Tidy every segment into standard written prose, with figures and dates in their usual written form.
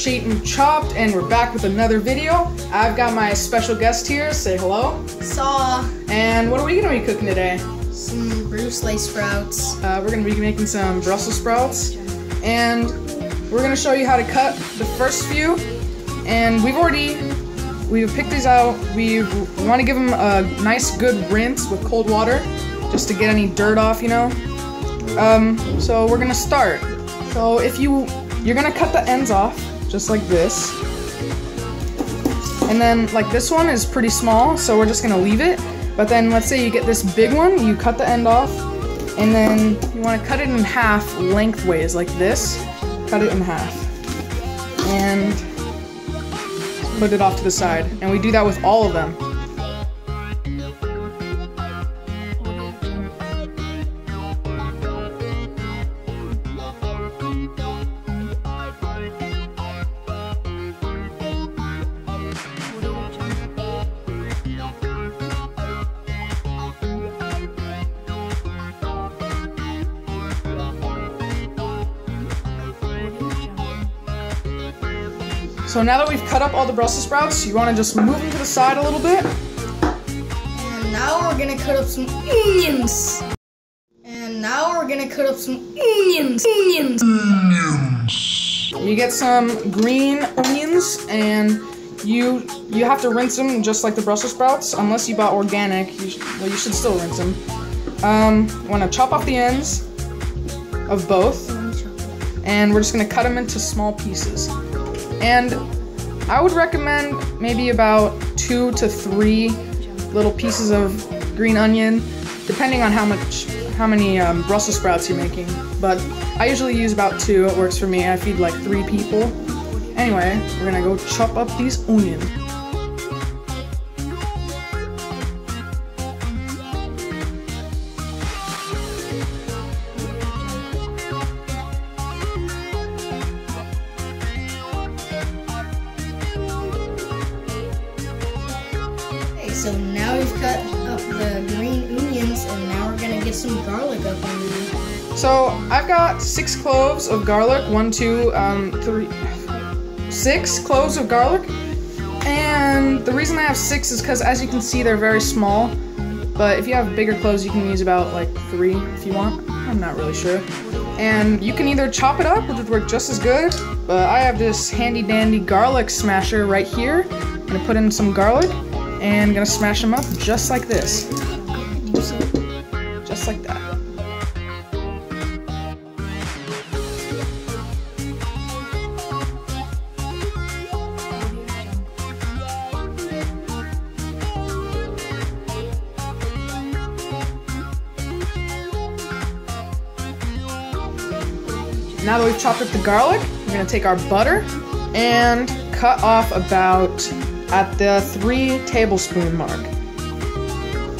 Chayton Chopped, and we're back with another video. I've got my special guest here. Say hello. Saw. And what are we gonna be cooking today? Some BRUSSEL sprouts. We're gonna be making some Brussels sprouts, and we're gonna show you how to cut the first few. And we've picked these out. We want to give them a nice good rinse with cold water, just to get any dirt off, you know. So we're gonna start. So if you're gonna cut the ends off, just like this. And then like this one is pretty small, so we're just gonna leave it. But then let's say you get this big one, you cut the end off, and then you wanna cut it in half lengthways like this. Cut it in half. And put it off to the side. And we do that with all of them. So now that we've cut up all the Brussels sprouts, you want to just move them to the side a little bit. And now we're gonna cut up some onions. You get some green onions, and you have to rinse them just like the Brussels sprouts, unless you bought organic. You should still rinse them. Want to chop off the ends of both, and we're just gonna cut them into small pieces. And I would recommend maybe about 2 to 3 little pieces of green onion, depending on how many Brussels sprouts you're making. But I usually use about 2. It works for me. I feed like 3 people. Anyway, we're gonna go chop up these onions. So now we've cut up the green onions, and now we're gonna get some garlic up on there. So I've got 6 cloves of garlic. 6 cloves of garlic. And the reason I have 6 is because, as you can see, they're very small. But if you have bigger cloves, you can use about like 3 if you want. I'm not really sure. And you can either chop it up, which would work just as good. But I have this handy dandy garlic smasher right here. I'm gonna put in some garlic. And I'm gonna smash them up just like this. Just like that. Now that we've chopped up the garlic, we're gonna take our butter and cut off about at the 3 tablespoon mark.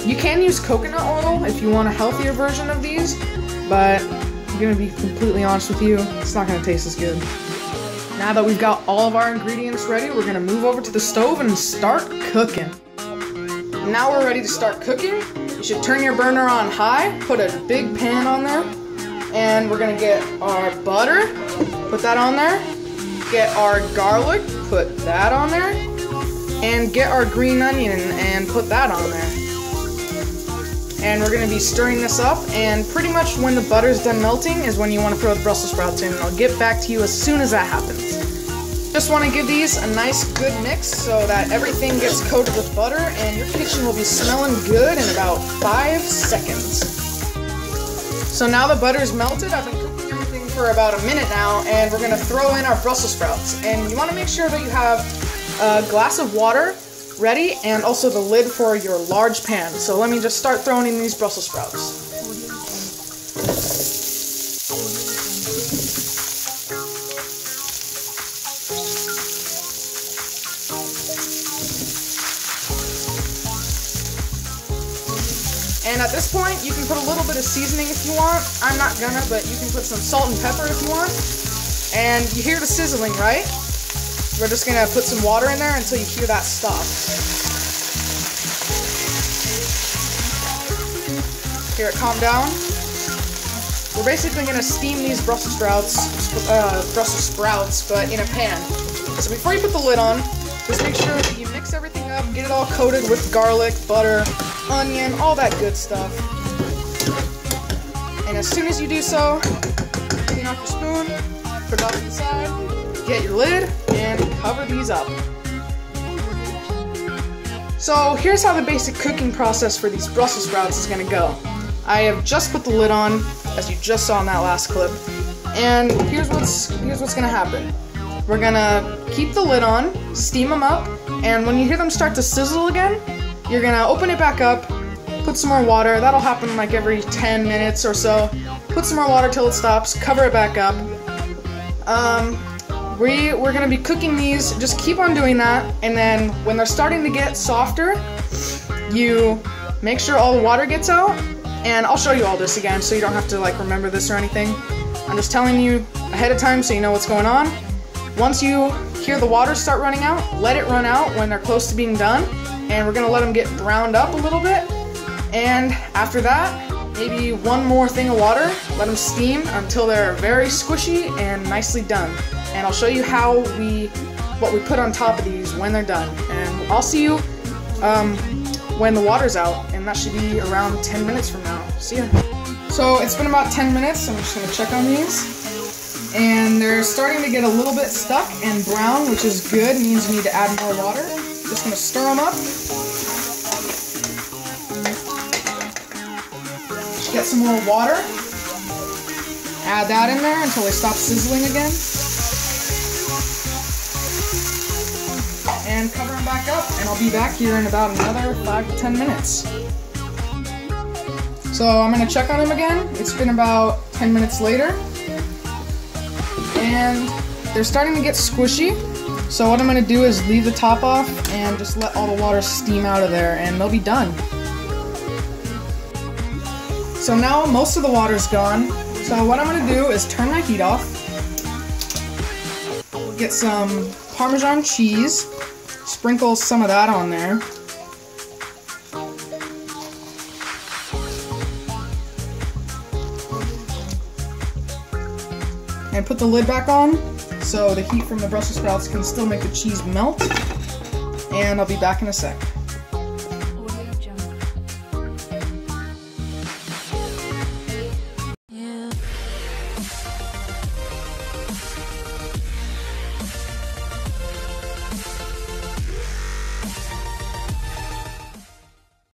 You can use coconut oil if you want a healthier version of these, but I'm gonna be completely honest with you, it's not gonna taste as good. Now that we've got all of our ingredients ready, we're gonna move over to the stove and start cooking. Now we're ready to start cooking. You should turn your burner on high, put a big pan on there, and we're gonna get our butter, put that on there, get our garlic, put that on there, and get our green onion and put that on there. And we're gonna be stirring this up, and pretty much when the butter's done melting is when you wanna throw the Brussels sprouts in. I'll get back to you as soon as that happens. Just wanna give these a nice good mix so that everything gets coated with butter, and your kitchen will be smelling good in about 5 seconds. So now the butter's melted. I've been cooking everything for about a minute now, and we're gonna throw in our Brussels sprouts. And you wanna make sure that you have a glass of water ready, and also the lid for your large pan. So let me just start throwing in these Brussels sprouts. And at this point, you can put a little bit of seasoning if you want. I'm not gonna, but you can put some salt and pepper if you want. And you hear the sizzling, right? We're just gonna put some water in there until you hear that stop. Hear it calm down. we're basically gonna steam these Brussels sprouts, but in a pan. So before you put the lid on, just make sure that you mix everything up, get it all coated with garlic, butter, onion, all that good stuff. And as soon as you do so, clean off your spoon, put it off to the side, get your lid, and cover these up. So here's how the basic cooking process for these Brussels sprouts is gonna go. I have just put the lid on, as you just saw in that last clip, and here's what's gonna happen. We're gonna keep the lid on, steam them up, and when you hear them start to sizzle again, you're gonna open it back up, put some more water. That'll happen like every 10 minutes or so. Put some more water till it stops, cover it back up. We're gonna be cooking these, just keep on doing that, and then when they're starting to get softer, you make sure all the water gets out, and I'll show you all this again so you don't have to like remember this or anything. I'm just telling you ahead of time so you know what's going on. Once you hear the water start running out, let it run out when they're close to being done, and we're gonna let them get browned up a little bit, and after that, maybe one more thing of water, let them steam until they're very squishy and nicely done. And I'll show you what we put on top of these when they're done. And I'll see you when the water's out, and that should be around 10 minutes from now. See ya. So it's been about 10 minutes, I'm just gonna check on these. And they're starting to get a little bit stuck and brown, which is good, means you need to add more water. Just gonna stir them up. Just get some more water. Add that in there until they stop sizzling again. And cover them back up, and I'll be back here in about another 5 to 10 minutes. So I'm gonna check on them again. It's been about 10 minutes later. And they're starting to get squishy, so what I'm going to do is leave the top off and just let all the water steam out of there, and they'll be done. So now most of the water's gone, so what I'm going to do is turn my heat off, get some Parmesan cheese, sprinkle some of that on there, and put the lid back on so the heat from the Brussels sprouts can still make the cheese melt, and I'll be back in a sec.